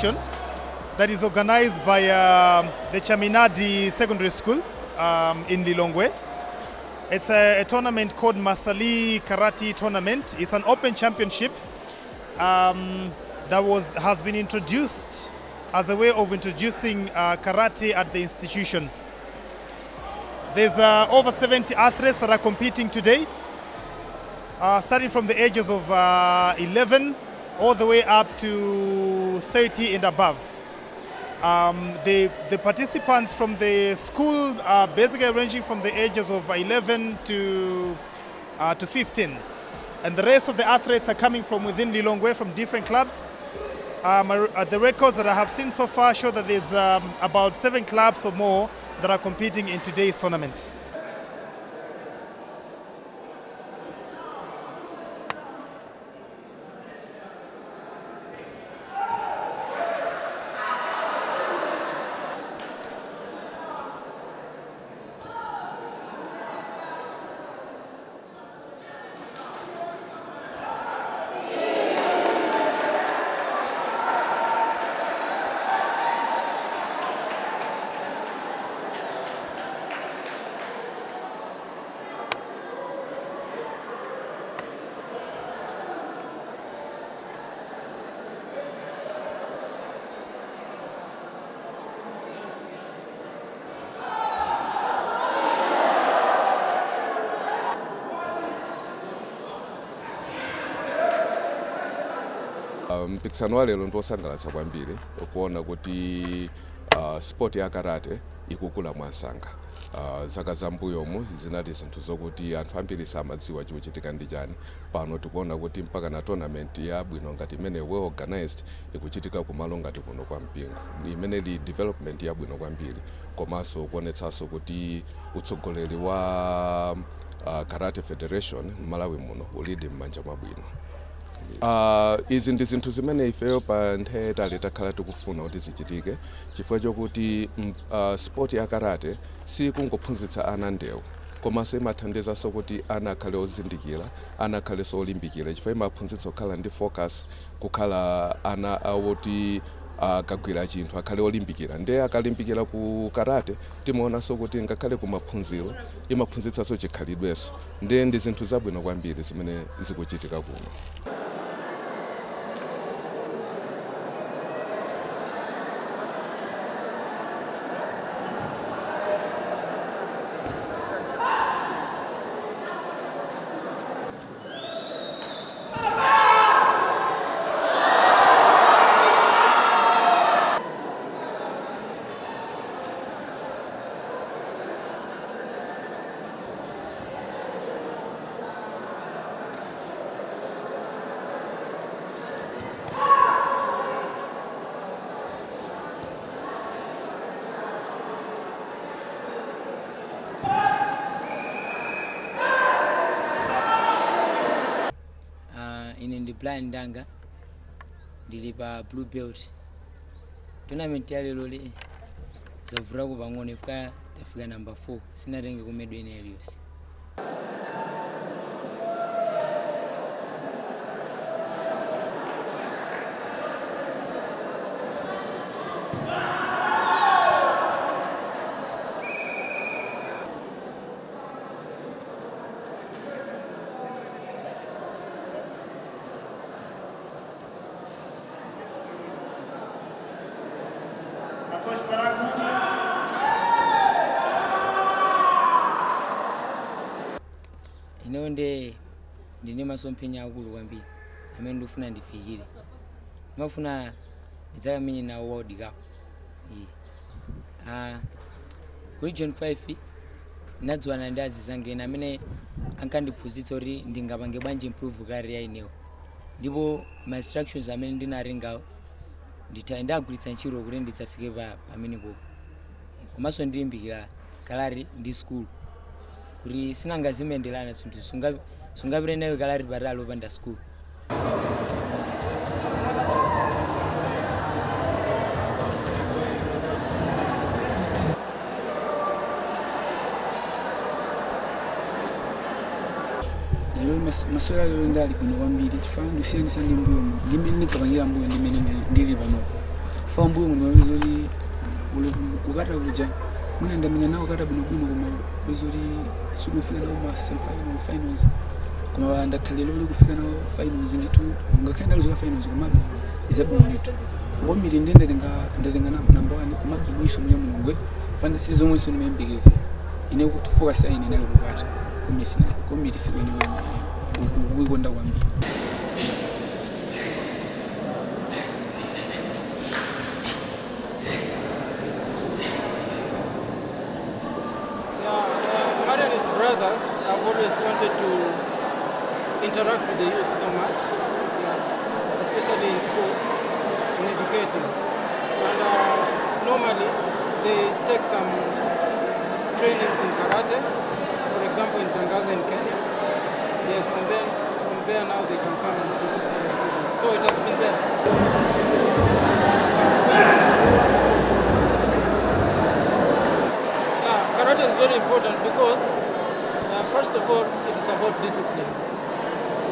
competition that is organized by the Chaminade Secondary School in Lilongwe. It's a tournament called Masali Karate Tournament. It's an open championship that has been introduced as a way of introducing karate at the institution. There's over 70 athletes that are competing today, starting from the ages of 11 all the way up to 30 and above. The participants from the school are basically ranging from the ages of 11 to 15. And the rest of the athletes are coming from within Lilongwe from different clubs. The records that I have seen so far show that there's about 7 clubs or more that are competing in today's tournament. Mpikisano wa lero ndosangalatsa kwambiri ukuona kuti sport ya karate ikukula mwansanga. Zaka zambuyomu zinali zinthu zokuti anthu ambiri samadziwa chikuchitika ndi chani. Pano tikuona kuti mpaka na tournament ya bwino ngati imene well organized ikuchitika kumalo ngati kuno kwa Mpingo. Imene li development ya bwino kwambiri, komanso kuonetsanso kuti utsogoleri wa Karate Federation Malawi muno ulidi m'manja mabwino. Izi ndi zinthu zimene ifeyo pa nthawi tali takhala tikufuna kuti zichitike, chifukwa chokuti sport ya karate si kungophunzitsa ana ndewu, komanso imathandizanso kuti ana akhale ozindikira, ana akhale olimbikira, chifukwa imaphunzitsa kukhala ndi focus, kukhala ana awoti akagwira chinthu akhale olimbikira. Ndiye akalimbikira ku karate timaonanso kuti ngakhale kumaphunziro imaphunzitsanso chikhalidweso. Ndiye ndi zinthu zabwino kwambiri zimene zikuchitika kuno. Ndi Brian Ndanga ndili pa blue belt. Tournament ya lero li zavura ku pang'ono fika tafika number 4 sinatenge kumedwe ine Elios. Inonde ndine masomphenya akulu kwambiri amene ndifuna ndifikire. Mafuna ndidzakamenye na World Cup. Region 5 nadziwana ndi azizangena amene ankandiphunzitsa kuti ndingapange bwanji improve career ineyo. Ndipo my instructions amene ndinarengawo ndagwiritsa ntchito kuti ndidzafike pamene popo. Komanso ndilimbikira kalari ndi school kuti sinangazimendelana zinthu sungapire nayo kalari baralo panda school. Masola lero ndali kuno kwambiri chifukwa ndisiyendesa ndi mbuyo ndimene ndikapangira mbuyo ndimene ndili panopo. fambu munozori kukata kuja muna ndamenya nawo kata bino kuma bezori sudufika nawo ma finals kuma ndathalelo kufika nawo finals nditu ngakenda lozola finals kumabe izabonito ko mirinde ndalenga number 1 kumabe mwisho munyamungwe fana season mwisho nimembigeze ine kutufuka saini nalo kukata kumisina ko mirisi bene wigonda kwambi. I've always wanted to interact with the youth so much, especially in schools, in educating. And normally they take some trainings in karate, for example in Tangaza in Kenya. Yes, and then from there now they can come and teach the students. So it has been there. Karate is very important because first of all, it is about discipline.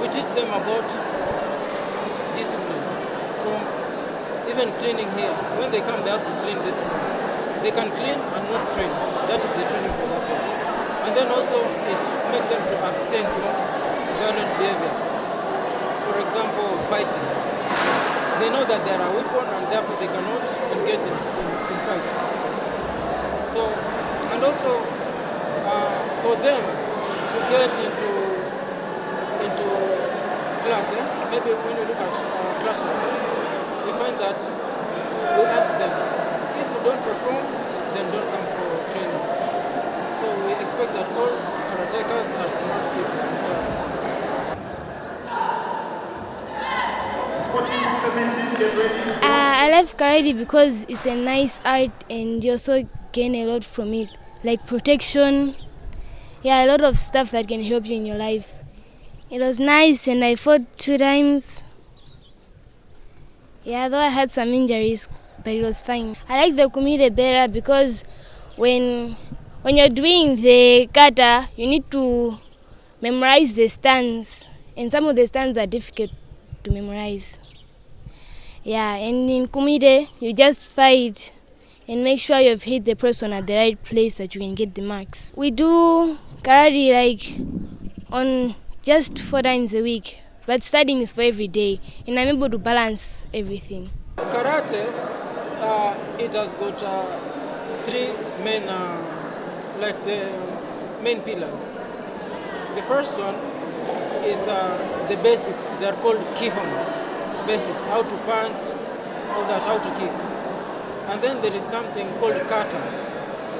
We teach them about discipline. From even cleaning here, when they come, they have to clean this room. They can clean and not train. That is the training for that one. And then also, it makes them to abstain from violent behaviors. For example, fighting. They know that they are a weapon and therefore they cannot engage in fights. So, and also, for them, to get into class, maybe when you look at classroom, we find that we ask them, if you don't perform, then don't come for training. So we expect that all karatekas are smart people in class. I love karate because it's a nice art and you also gain a lot from it, like protection. Yeah, a lot of stuff that can help you in your life. It was nice and I fought 2 times. Yeah, though I had some injuries, but it was fine. I like the kumite better because when you're doing the kata, you need to memorize the stands. And some of the stands are difficult to memorize. Yeah, and in kumite, you just fight and make sure you've hit the person at the right place that you can get the marks. We do karate like on just 4 times a week, but studying is for every day, and I'm able to balance everything. Karate, it has got 3 main, like the main pillars. The first one is the basics. They are called kihon basics, how to punch, all that, how to kick. And then there is something called kata.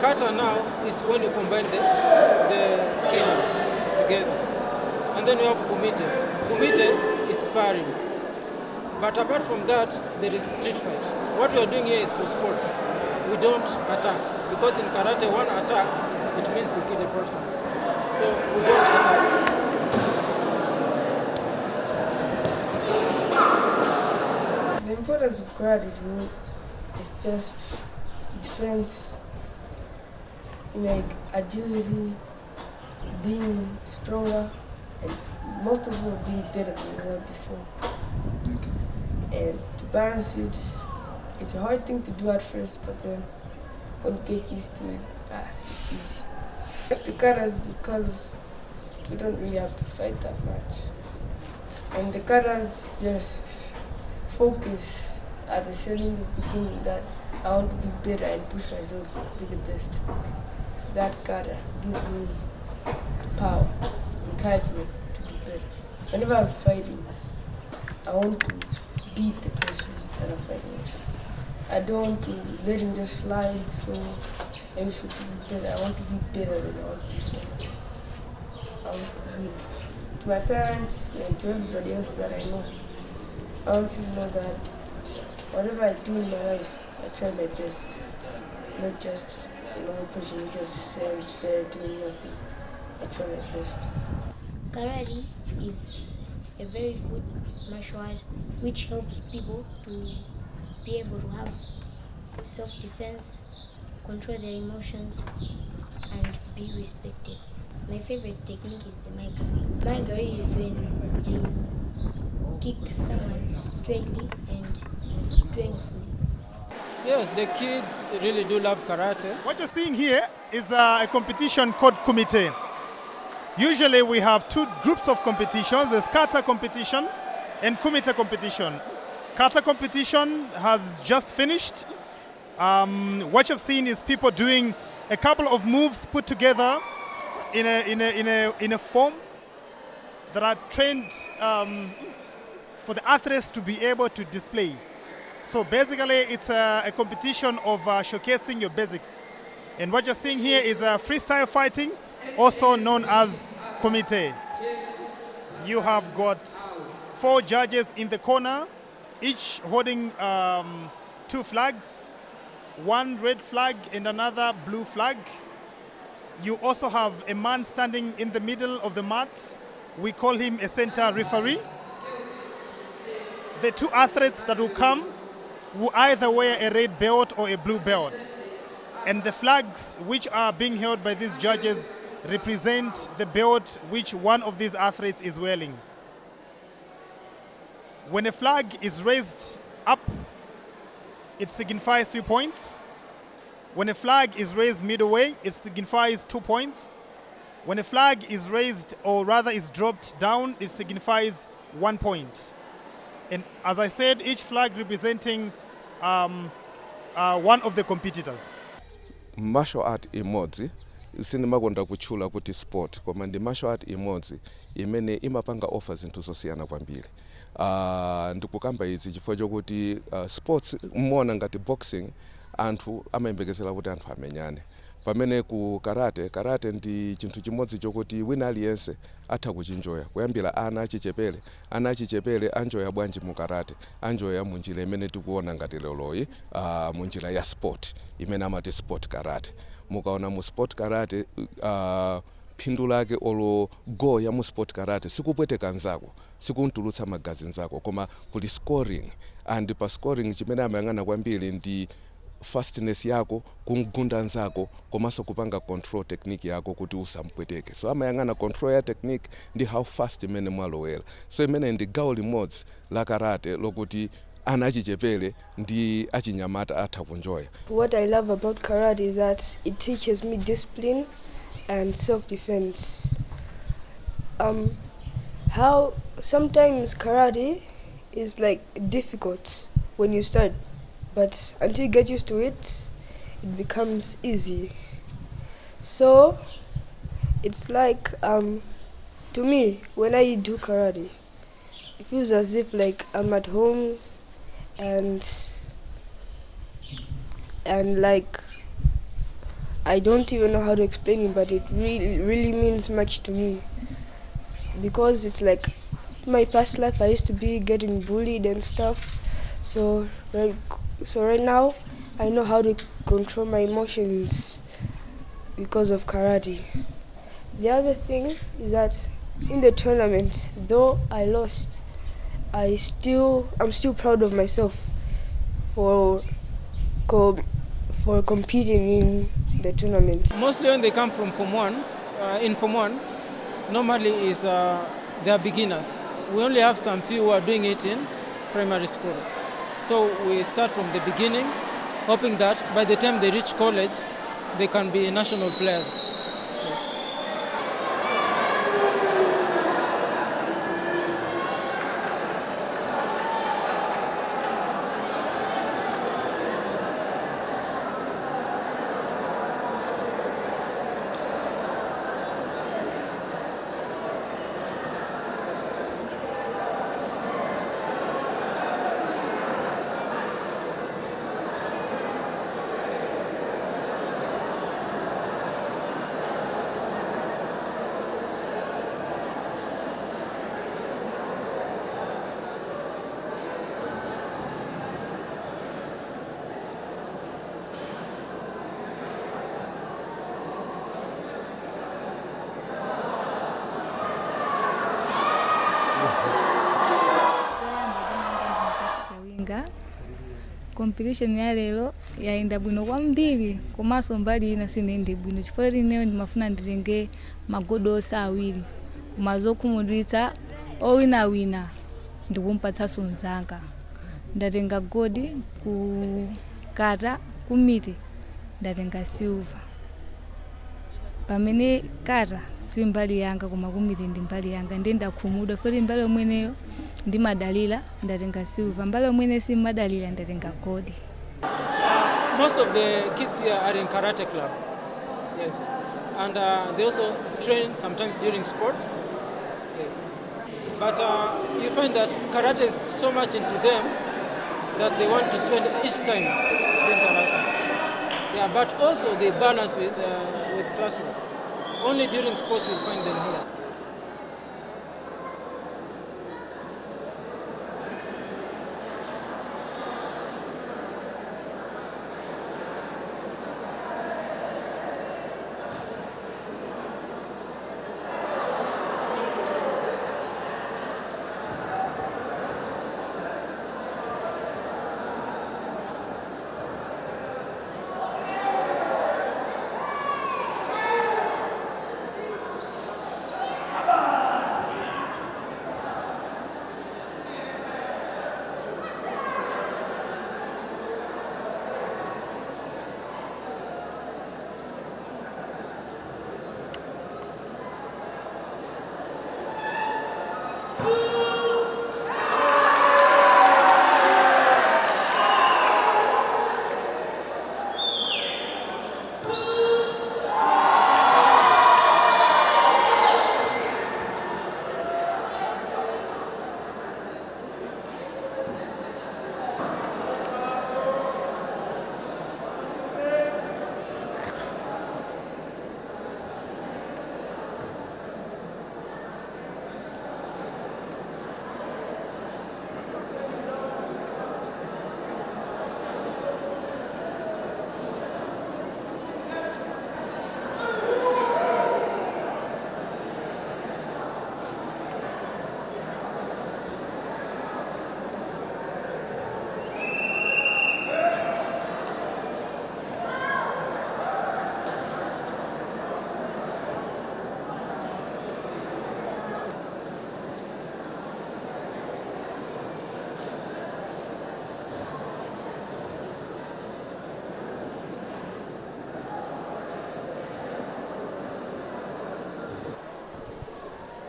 Kata now is when you combine the kihon together. And then you have kumite. Kumite is sparring. But apart from that, there is street fight. What we are doing here is for sports. We don't attack. Because in karate, one attack, it means you kill a person. So we don't attack. The importance of karate to me is just defense, like agility, being stronger, and most of all being better than you were before. And to balance it, it's a hard thing to do at first, but then when you get used to it, it's easy. I like the katas because we don't really have to fight that much. And the katas just focus, as I said in the beginning, that I want to be better and push myself to be the best. That kata gives me power, encouragement to do better. Whenever I'm fighting, I want to beat the person that I'm fighting with. I don't want to let him just slide, so everything to be better. I want to be better than I was before. I want to win. To my parents and to everybody else that I know, I want you to know that whatever I do in my life, I try my best. Not just a normal person who just stands there doing nothing. I try my best. Karate is a very good martial art which helps people to be able to have self-defense, control their emotions, and be respected. My favorite technique is the maigari. Maigari is when you kick someone straightly and strengthfully. Yes, the kids really do love karate. What you're seeing here is a competition called kumite. Usually we have two groups of competitions. There's kata competition and kumite competition. Kata competition has just finished. What you've seen is people doing a couple of moves put together in a form that are trained for the athletes to be able to display. So basically it's a competition of showcasing your basics. And what you're seeing here is freestyle fighting, also known as kumite. You have got 4 judges in the corner, each holding 2 flags, 1 red flag and another blue flag. You also have a man standing in the middle of the mat. We call him a center referee. The 2 athletes that will come will either wear a red belt or a blue belt. And the flags which are being held by these judges represent the belt which one of these athletes is wearing. When a flag is raised up, it signifies 3 points. When a flag is raised midway, it signifies 2 points. When a flag is raised, or rather is dropped down, it signifies 1 point. And as I said, each flag representing one of the competitors. Martial art imodzi sinimakonda kutchula kuti sport koma ndi martial art imodzi imene imapanga offer zinthu zosiyana kwambiri. Ndikukamba izi chifukwa chokuti sports mmona ngati boxing anthu amayembekezera kuti anthu amenyane. Pamene ku karate ndi chinthu chimodzi chokuti wina aliyense atha kuchinjoya kuyambira ana achichepere anjoya bwanji mu karate, anjoya munjira imene tikuona ngati leloyi munjira ya sport imene amati sport karate. Mukaona mu sport karate phindu lake olo go ya mu sport karate sikupweteka nzako, sikuntulutsa magazi nzako, koma kuli scoring, and pa scoring chimene amayang'ana kwambiri ndi fastness yako, kungunda nzako, komanso kupanga control technique yako kuti usampweteke. So amayang'ana control ya technique ndi how fast imene mwalowera. So imene ndi gawo limodzi la karate lokuti ana achichepere ndi achinyamata atha kunjoya. What I love about karate is that it teaches me discipline and self-defense. How sometimes karate is like difficult when you start, but until you get used to it, it becomes easy. So it's like to me, when I do karate, it feels as if like I'm at home and like I don't even know how to explain it, but it really means much to me, because it's like my past life I used to be getting bullied and stuff. So right now I know how to control my emotions because of karate. The other thing is that in the tournament, though I lost, I'm still proud of myself for competing in the tournament. Mostly when they come from Form 1, in Form 1, normally is they are beginners. We only have some few who are doing it in primary school. So we start from the beginning, hoping that by the time they reach college, they can be national players. Yes. Competition ya lero yaenda bwino kwambiri, komanso mbali ina sinende bwino chifukwa lero ndimafuna nditenge magodo awiri kumazokhumudwitsa owina ndikumpatsanso nzanga. Ndatenga godi ku kata kumiti ndatenga silver. Pamene kata si mbali yanga koma kumiti ndi mbali yanga ndi ndakhumudwa foti mbali omweneyo ndimadalira ndatenga silver, mbali omwene si madalira ndatenga gold. Most of the kids here are in karate club. Yes. And they also train sometimes during sports. Yes. But you find that karate is so much into them that they want to spend each time doing karate. Yeah, but also they balance with classwork. Only during sports you'll find them here.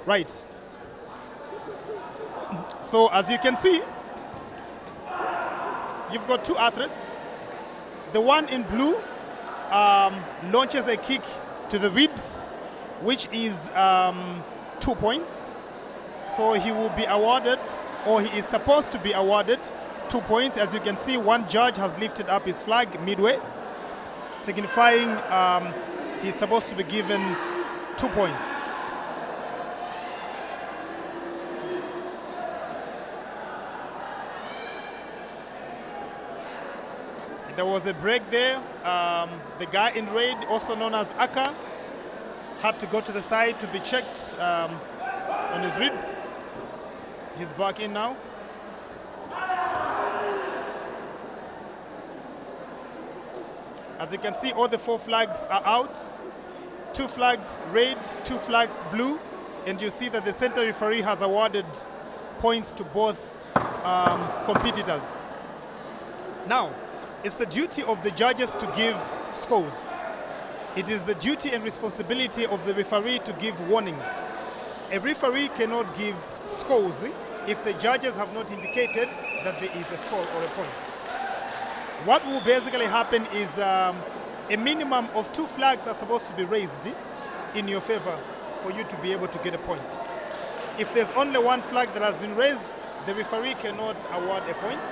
Right. So as you can see, you've got two athletes. The one in blue launches a kick to the ribs, which is 2 points. So he will be awarded, or he is supposed to be awarded 2 points. As you can see, one judge has lifted up his flag midway, signifying he's supposed to be given 2 points. There was a break there. The guy in red, also known as Aka, had to go to the side to be checked on his ribs. He's back in now. As you can see, all the 4 flags are out. 2 flags red, 2 flags blue. And you see that the center referee has awarded points to both competitors. Now, it's the duty of the judges to give scores. It is the duty and responsibility of the referee to give warnings. A referee cannot give scores if the judges have not indicated that there is a score or a point. What will basically happen is a minimum of 2 flags are supposed to be raised in your favor for you to be able to get a point. If there's only 1 flag that has been raised, the referee cannot award a point.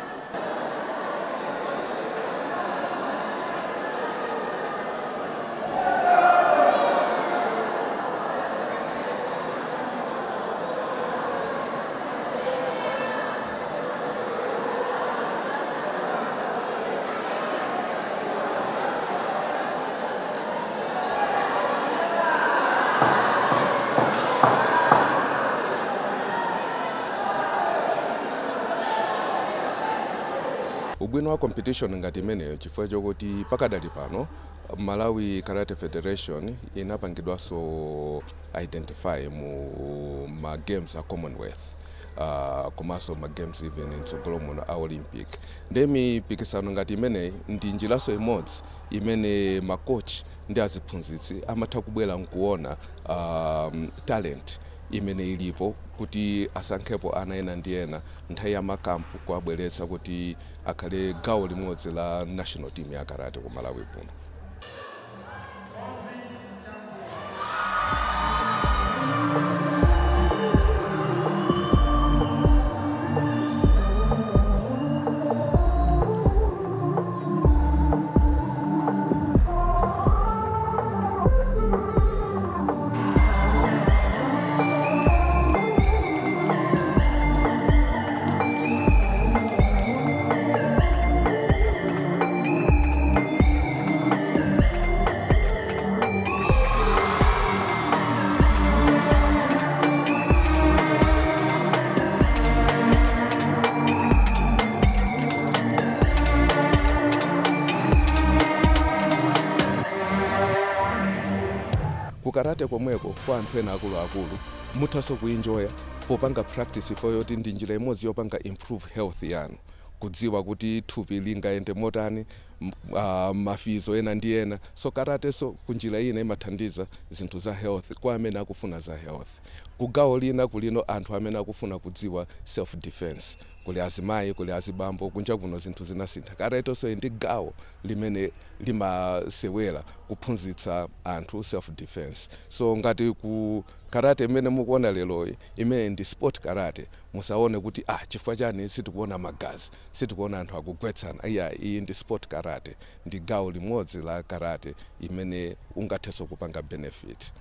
Ubwino wa competition ngati imeneyo chifukwa chokuti pakadali pano Malawi Karate Federation inapangidwaso identify mu ma games a Commonwealth. komanso ma games even mtsogolo muno a Olympic. Ndi mipikisano ngati imene ndi njiraso imodzi imene makochi ndi aziphunzitsi amatha kubwera nkuona talent imene ilipo kuti asankhepo ana ena ndi ena nthawi ya makampu kuabweretsa kuti akhale gawo limodzi la national team ya karate ku Malawi kuno. Karate komweko kwa anthu ena akuluakulu muthaso kuenjoya popanga practice for yoti ndi njira imodzi yopanga improve health yanu, kudziwa kuti thupi lingaende motani, mafizo ena ndi ena. So karate so kunjira ina imathandiza zinthu za health kwa amene akufuna za health. Kugawo lina kulino anthu amene akufuna kudziwa self defense, kuli azimayi kuli azibambo kunja kuno zinthu zinasintha. Karate so ndi gawo limene limasewera kuphunzitsa anthu self defense. So ngati ku karate imene mukuona lero imene ndi sport karate, musaone kuti chifukwa chani sitikuona magazi, sitikuona anthu akugwetsana. Iyi ndi sport karate, ndi gawo limodzi la karate imene ungathenso kupanga benefit.